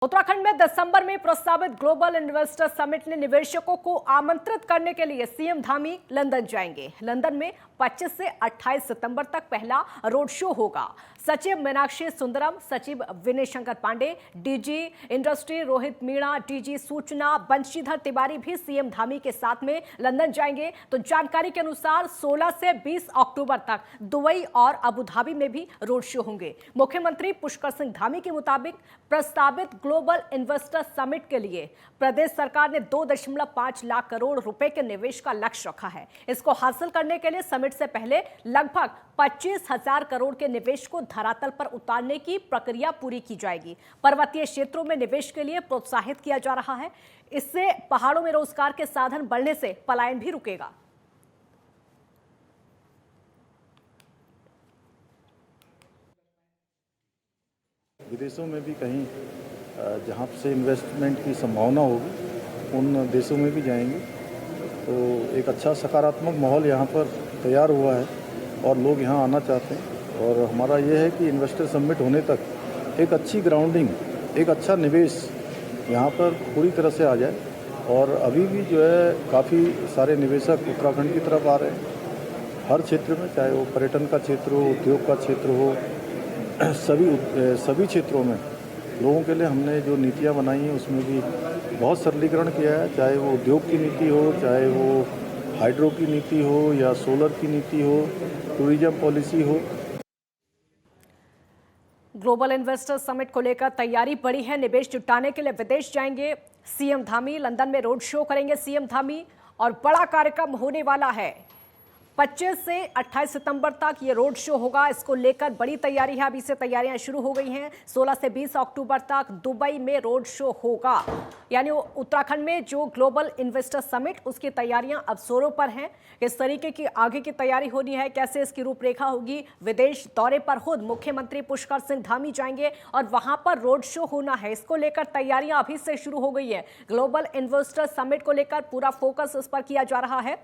उत्तराखंड में दिसंबर में प्रस्तावित ग्लोबल इन्वेस्टर समिट ने निवेशकों को आमंत्रित करने के लिए सीएम धामी लंदन जाएंगे। लंदन में 25 से 28 सितंबर तक पहला रोड शो होगा। सचिव मीनाक्षी सुंदरम, सचिव Vinay Shankar Pandey, DG industry Rohit Meena, DG सूचना बंशीधर तिवारी भी सीएम धामी के साथ में लंदन जाएंगे। तो जानकारी के अनुसार 16 से 20 अक्टूबर तक दुबई और अबू धाबी में भी रोड शो होंगे। मुख्यमंत्री पुष्कर सिंह धामी के मुताबिक प्रस्तावित ग्लोबल इन्वेस्टर समिट के लिए प्रदेश सरकार ने 2.5 लाख करोड़ रुपए के निवेश का लक्ष्य रखा है। इसको हासिल करने के लिए समिट से पहले लगभग 25,000 करोड़ के निवेश को धरातल पर उतारने की प्रक्रिया पूरी की जाएगी। पर्वतीय क्षेत्रों में निवेश के लिए प्रोत्साहित किया जा रहा है। इससे पहाड़ों में रोजगार के साधन बढ़ने से पलायन भी रुकेगा। विदेशों में भी कहीं जहाँ से इन्वेस्टमेंट की संभावना होगी उन देशों में भी जाएंगे। तो एक अच्छा सकारात्मक माहौल यहाँ पर तैयार हुआ है और लोग यहाँ आना चाहते हैं। और हमारा ये है कि इन्वेस्टर समिट होने तक एक अच्छी ग्राउंडिंग, एक अच्छा निवेश यहाँ पर पूरी तरह से आ जाए। और अभी भी जो है काफ़ी सारे निवेशक उत्तराखंड की तरफ आ रहे हैं, हर क्षेत्र में, चाहे वो पर्यटन का क्षेत्र हो, उद्योग का क्षेत्र हो, सभी क्षेत्रों में लोगों के लिए हमने जो नीतियाँ बनाई हैं उसमें भी बहुत सरलीकरण किया है। चाहे वो उद्योग की नीति हो, चाहे वो हाइड्रो की नीति हो या सोलर की नीति हो, टूरिज्म पॉलिसी हो। ग्लोबल इन्वेस्टर समिट को लेकर तैयारी बड़ी है। निवेश जुटाने के लिए विदेश जाएंगे सीएम धामी। लंदन में रोड शो करेंगे सीएम धामी और बड़ा कार्यक्रम होने वाला है। 25 से 28 सितंबर तक ये रोड शो होगा। इसको लेकर बड़ी तैयारी है, अभी से तैयारियां शुरू हो गई हैं। 16 से 20 अक्टूबर तक दुबई में रोड शो होगा। यानी उत्तराखंड में जो ग्लोबल इन्वेस्टर समिट, उसकी तैयारियां अब जोरों पर हैं। किस तरीके की आगे की तैयारी होनी है, कैसे इसकी रूपरेखा होगी। विदेश दौरे पर खुद मुख्यमंत्री पुष्कर सिंह धामी जाएंगे और वहां पर रोड शो होना है। इसको लेकर तैयारियां अभी से शुरू हो गई है। ग्लोबल इन्वेस्टर समिट को लेकर पूरा फोकस इस पर किया जा रहा है।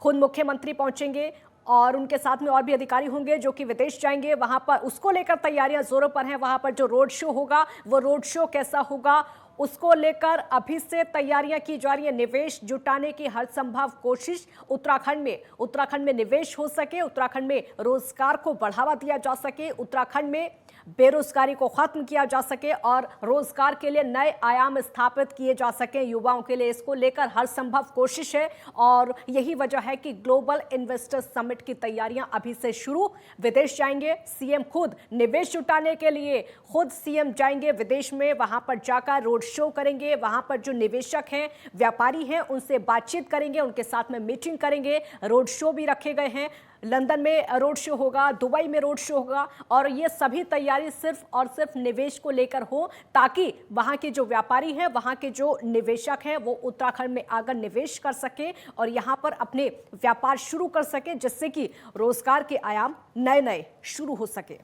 खुद मुख्यमंत्री पहुंचेंगे और उनके साथ में और भी अधिकारी होंगे जो कि विदेश जाएंगे। वहां पर उसको लेकर तैयारियां जोरों पर हैं। वहां पर जो रोड शो होगा, वो रोड शो कैसा होगा, उसको लेकर अभी से तैयारियां की जा रही है। निवेश जुटाने की हर संभव कोशिश उत्तराखंड में निवेश हो सके, उत्तराखंड में रोजगार को बढ़ावा दिया जा सके, उत्तराखंड में बेरोजगारी को खत्म किया जा सके और रोजगार के लिए नए आयाम स्थापित किए जा सके युवाओं के लिए। इसको लेकर हर संभव कोशिश है और यही वजह है कि ग्लोबल इन्वेस्टर समिट की तैयारियां अभी से शुरू। विदेश जाएंगे सीएम, खुद निवेश जुटाने के लिए खुद सीएम जाएंगे विदेश में। वहां पर जाकर रोड शो करेंगे। वहां पर जो निवेशक हैं, व्यापारी हैं, उनसे बातचीत करेंगे, उनके साथ में मीटिंग करेंगे। रोड शो भी रखे गए हैं। लंदन में रोड शो होगा, दुबई में रोड शो होगा और ये सभी तैयारी सिर्फ और सिर्फ निवेश को लेकर हो, ताकि वहां के जो व्यापारी हैं, वहां के जो निवेशक हैं, वो उत्तराखंड में आकर निवेश कर सके और यहां पर अपने व्यापार शुरू कर सके, जिससे कि रोजगार के आयाम नए नए शुरू हो सके।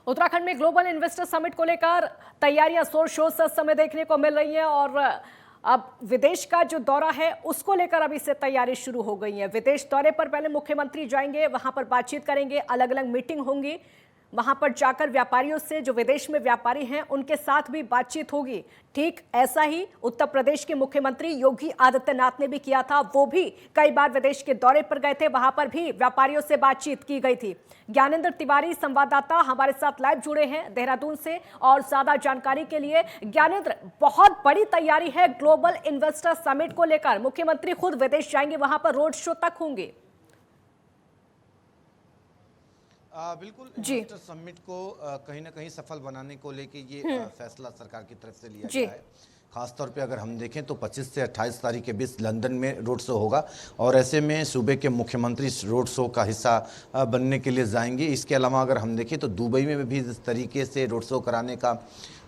उत्तराखंड में ग्लोबल इन्वेस्टर समिट को लेकर तैयारियां जोर शोर से समय देखने को मिल रही हैं और अब विदेश का जो दौरा है उसको लेकर अभी से तैयारी शुरू हो गई है। विदेश दौरे पर पहले मुख्यमंत्री जाएंगे, वहां पर बातचीत करेंगे, अलग अलग मीटिंग होंगी। वहां पर जाकर व्यापारियों से, जो विदेश में व्यापारी हैं, उनके साथ भी बातचीत होगी। ठीक ऐसा ही उत्तर प्रदेश के मुख्यमंत्री योगी आदित्यनाथ ने भी किया था। वो भी कई बार विदेश के दौरे पर गए थे, वहां पर भी व्यापारियों से बातचीत की गई थी। ज्ञानेंद्र तिवारी संवाददाता हमारे साथ लाइव जुड़े हैं देहरादून से और ज्यादा जानकारी के लिए। ज्ञानेंद्र, बहुत बड़ी तैयारी है ग्लोबल इन्वेस्टर समिट को लेकर। मुख्यमंत्री खुद विदेश जाएंगे, वहां पर रोड शो तक होंगे। बिल्कुल, इन्वेस्टर समिट को कहीं ना कहीं सफल बनाने को लेके ये फैसला सरकार की तरफ से लिया गया है। खासतौर पे अगर हम देखें तो 25 से 28 तारीख के बीच लंदन में रोड शो होगा और ऐसे में सूबे के मुख्यमंत्री रोड शो का हिस्सा बनने के लिए जाएंगे। इसके अलावा अगर हम देखें तो दुबई में भी इस तरीके से रोड शो कराने का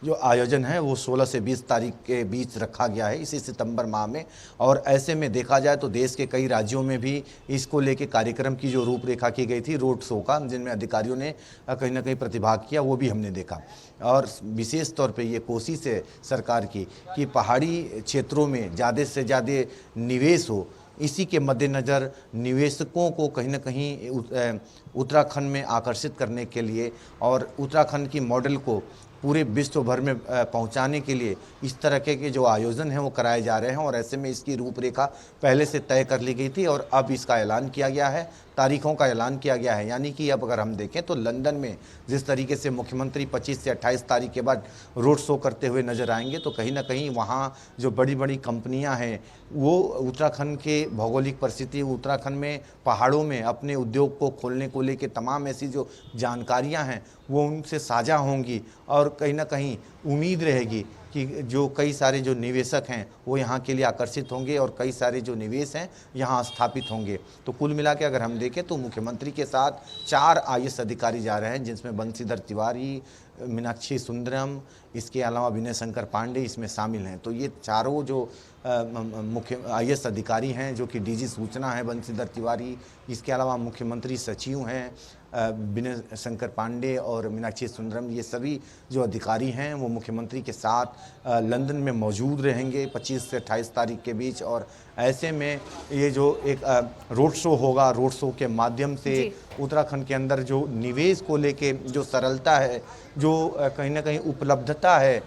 जो आयोजन है वो 16 से 20 तारीख के बीच रखा गया है, इसी सितंबर माह में। और ऐसे में देखा जाए तो देश के कई राज्यों में भी इसको लेके कार्यक्रम की जो रूपरेखा की गई थी रोड शो का, जिनमें अधिकारियों ने कहीं ना कहीं प्रतिभाग किया, वो भी हमने देखा। और विशेष तौर पे ये कोशिश है सरकार की कि पहाड़ी क्षेत्रों में ज़्यादा से ज़्यादा निवेश हो। इसी के मद्देनज़र निवेशकों को कहीं ना कहीं उत्तराखंड में आकर्षित करने के लिए और उत्तराखंड की मॉडल को पूरे विश्व भर में पहुंचाने के लिए इस तरह के जो आयोजन हैं वो कराए जा रहे हैं। और ऐसे में इसकी रूपरेखा पहले से तय कर ली गई थी और अब इसका ऐलान किया गया है, तारीखों का ऐलान किया गया है। यानी कि अब अगर हम देखें तो लंदन में जिस तरीके से मुख्यमंत्री 25 से 28 तारीख के बाद रोड शो करते हुए नजर आएंगे, तो कहीं ना कहीं वहाँ जो बड़ी बड़ी कंपनियाँ हैं वो उत्तराखंड के भौगोलिक परिस्थिति, उत्तराखंड में पहाड़ों में अपने उद्योग को खोलने को लेकर तमाम ऐसी जो जानकारियाँ हैं वो उनसे साझा होंगी। और कहीं ना कहीं उम्मीद रहेगी कि जो कई सारे जो निवेशक हैं वो यहाँ के लिए आकर्षित होंगे और कई सारे जो निवेश हैं यहाँ स्थापित होंगे। तो कुल मिला के अगर हम देखें तो मुख्यमंत्री के साथ 4 IAS अधिकारी जा रहे हैं, जिसमें बंशीधर तिवारी, मीनाक्षी सुंदरम, इसके अलावा विनय शंकर पांडे इसमें शामिल हैं। तो ये चारों जो मुख्य IAS अधिकारी हैं, जो कि DG सूचना है बंशीधर तिवारी, इसके अलावा मुख्यमंत्री सचिव हैं विनय शंकर पांडे और मीनाक्षी सुंदरम, ये सभी जो अधिकारी हैं वो मुख्यमंत्री के साथ लंदन में मौजूद रहेंगे 25 से 28 तारीख के बीच। और ऐसे में ये जो एक रोड शो होगा, रोड शो के माध्यम से उत्तराखंड के अंदर जो निवेश को लेके जो सरलता है, जो कहीं ना कहीं उपलब्धता है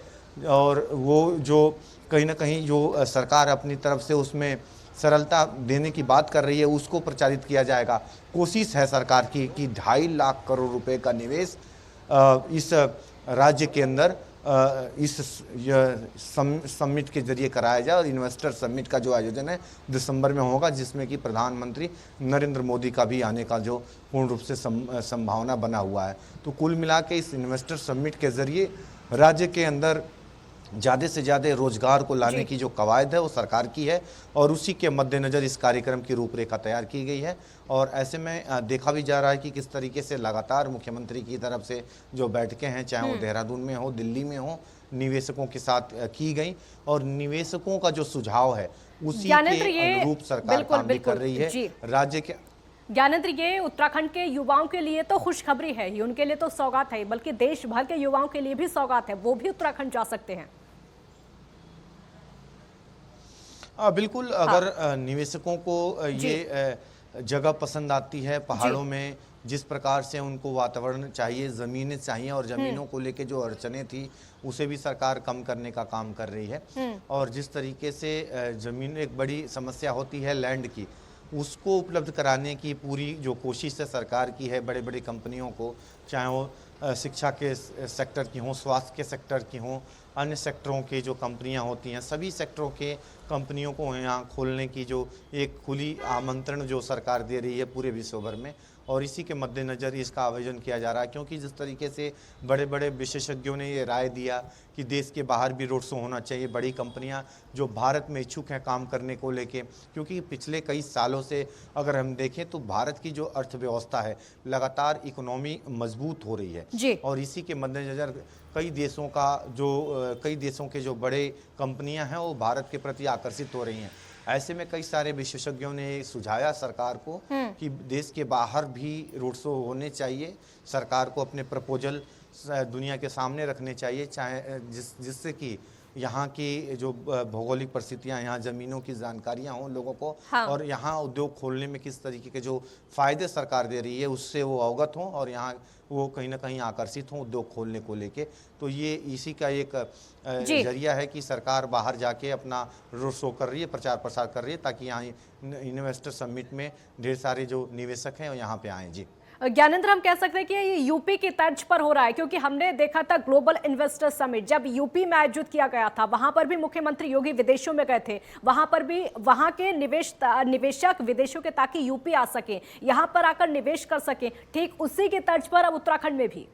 और वो जो कहीं ना कहीं जो सरकार अपनी तरफ से उसमें सरलता देने की बात कर रही है, उसको प्रचारित किया जाएगा। कोशिश है सरकार की कि 2.5 लाख करोड़ रुपए का निवेश इस राज्य के अंदर इस समिट के जरिए कराया जाए। और इन्वेस्टर समिट का जो आयोजन है दिसंबर में होगा, जिसमें कि प्रधानमंत्री नरेंद्र मोदी का भी आने का जो पूर्ण रूप से संभावना बना हुआ है। तो कुल मिला के इस इन्वेस्टर समिट के जरिए राज्य के अंदर ज़्यादा से ज़्यादा रोजगार को लाने की जो कवायद है वो सरकार की है और उसी के मद्देनज़र इस कार्यक्रम की रूपरेखा तैयार की गई है। और ऐसे में देखा भी जा रहा है कि किस तरीके से लगातार मुख्यमंत्री की तरफ से जो बैठकें हैं, चाहे वो देहरादून में हो, दिल्ली में हो, निवेशकों के साथ की गई और निवेशकों का जो सुझाव है उसी के अनुरूप सरकार काम भी कर रही है। राज्य के ज्ञानेंद्र, ये उत्तराखंड के युवाओं के लिए तो खुशखबरी है, ये उनके लिए तो सौगात है, बल्कि देश भर के युवाओं के लिए भी सौगात है, वो भी उत्तराखंड जा सकते हैं। बिल्कुल, अगर निवेशकों को ये जगह पसंद आती है, पहाड़ों में जिस प्रकार से उनको वातावरण चाहिए, ज़मीनें चाहिए और ज़मीनों को लेके जो अड़चनें थी उसे भी सरकार कम करने का काम कर रही है। और जिस तरीके से ज़मीन एक बड़ी समस्या होती है लैंड की, उसको उपलब्ध कराने की पूरी जो कोशिश है सरकार की है। बड़े बड़ी कंपनियों को, चाहे वो शिक्षा के सेक्टर की हों, स्वास्थ्य के सेक्टर की हों, अन्य सेक्टरों के जो कंपनियां होती हैं, सभी सेक्टरों के कंपनियों को यहाँ खोलने की जो एक खुली आमंत्रण जो सरकार दे रही है पूरे विश्व भर में। और इसी के मद्देनज़र इसका आयोजन किया जा रहा है, क्योंकि जिस तरीके से बड़े बड़े विशेषज्ञों ने ये राय दिया कि देश के बाहर भी रोड शो होना चाहिए, बड़ी कंपनियां जो भारत में इच्छुक हैं काम करने को लेके, क्योंकि पिछले कई सालों से अगर हम देखें तो भारत की जो अर्थव्यवस्था है लगातार इकोनॉमी मजबूत हो रही है। और इसी के मद्देनज़र कई देशों के जो बड़े कंपनियां हैं वो भारत के प्रति आकर्षित हो रही हैं। ऐसे में कई सारे विशेषज्ञों ने सुझाया सरकार को कि देश के बाहर भी रोड शो होने चाहिए, सरकार को अपने प्रपोजल दुनिया के सामने रखने चाहिए, चाहे जिससे कि यहाँ की जो भौगोलिक परिस्थितियाँ, यहाँ ज़मीनों की जानकारियाँ हों लोगों को, और यहाँ उद्योग खोलने में किस तरीके के जो फ़ायदे सरकार दे रही है उससे वो अवगत हों और यहाँ वो कहीं ना कहीं आकर्षित हों उद्योग खोलने को लेके। तो ये इसी का एक जरिया है कि सरकार बाहर जाके अपना रोड शो कर रही है, प्रचार प्रसार कर रही है, ताकि यहाँ इन्वेस्टर समिट में ढेर सारे जो निवेशक हैं वो यहाँ पे आएँ। जी ज्ञानेंद्र, हम कह सकते हैं कि ये यूपी की तर्ज पर हो रहा है, क्योंकि हमने देखा था ग्लोबल इन्वेस्टर समिट जब यूपी में आयोजित किया गया था, वहां पर भी मुख्यमंत्री योगी विदेशों में गए थे, वहां पर भी वहां के निवेशक विदेशों के ताकि यूपी आ सके, यहां पर आकर निवेश कर सके। ठीक उसी की तर्ज पर अब उत्तराखंड में भी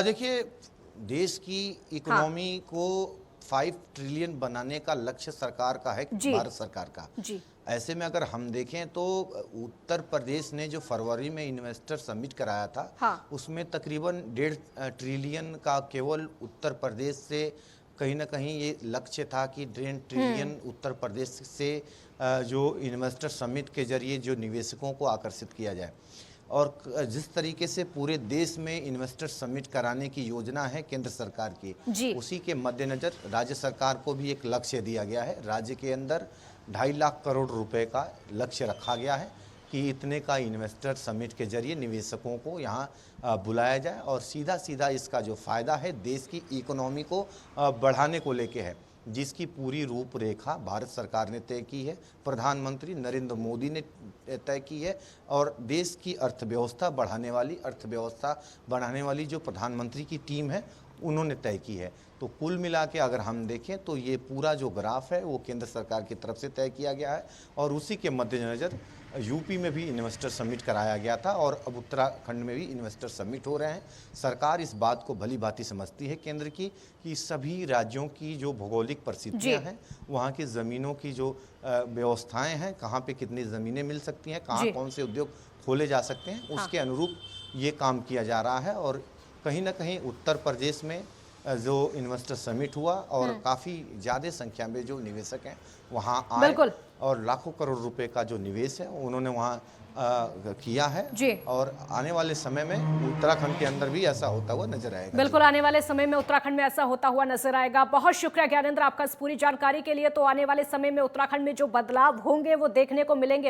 देखिए, देश की इकोनॉमी को 5 ट्रिलियन बनाने का लक्ष्य सरकार का है, भारत सरकार का। ऐसे में अगर हम देखें तो उत्तर प्रदेश ने जो फरवरी में इन्वेस्टर समिट कराया था, उसमें तकरीबन 1.5 ट्रिलियन का केवल उत्तर प्रदेश से कहीं ना कहीं ये लक्ष्य था कि 1.5 ट्रिलियन उत्तर प्रदेश से जो इन्वेस्टर समिट के जरिए जो निवेशकों को आकर्षित किया जाए। और जिस तरीके से पूरे देश में इन्वेस्टर समिट कराने की योजना है केंद्र सरकार की, उसी के मद्देनज़र राज्य सरकार को भी एक लक्ष्य दिया गया है। राज्य के अंदर 2.5 लाख करोड़ रुपए का लक्ष्य रखा गया है कि इतने का इन्वेस्टर समिट के जरिए निवेशकों को यहाँ बुलाया जाए और सीधा सीधा इसका जो फ़ायदा है देश की इकोनॉमी को बढ़ाने को लेके है, जिसकी पूरी रूपरेखा भारत सरकार ने तय की है, प्रधानमंत्री नरेंद्र मोदी ने तय की है और देश की अर्थव्यवस्था बढ़ाने वाली जो प्रधानमंत्री की टीम है उन्होंने तय की है। तो कुल मिला के अगर हम देखें तो ये पूरा जो ग्राफ है वो केंद्र सरकार की तरफ से तय किया गया है और उसी के मद्देनज़र यूपी में भी इन्वेस्टर समिट कराया गया था और अब उत्तराखंड में भी इन्वेस्टर समिट हो रहे हैं। सरकार इस बात को भली भांति समझती है केंद्र की कि सभी राज्यों की जो भौगोलिक परिस्थितियां हैं, वहाँ की ज़मीनों की जो व्यवस्थाएं हैं, कहाँ पे कितनी ज़मीनें मिल सकती हैं, कहाँ कौन से उद्योग खोले जा सकते हैं, उसके अनुरूप ये काम किया जा रहा है। और कहीं ना कहीं उत्तर प्रदेश में जो इन्वेस्टर समिट हुआ और काफ़ी ज़्यादा संख्या में जो निवेशक हैं वहाँ आए और लाखों करोड़ रुपए का जो निवेश है उन्होंने वहाँ किया है जी। और आने वाले समय में उत्तराखंड के अंदर भी ऐसा होता हुआ नजर आएगा। बिल्कुल, आने वाले समय में उत्तराखंड में ऐसा होता हुआ नजर आएगा। बहुत शुक्रिया ज्ञानेंद्र आपका इस पूरी जानकारी के लिए। तो आने वाले समय में उत्तराखंड में जो बदलाव होंगे वो देखने को मिलेंगे।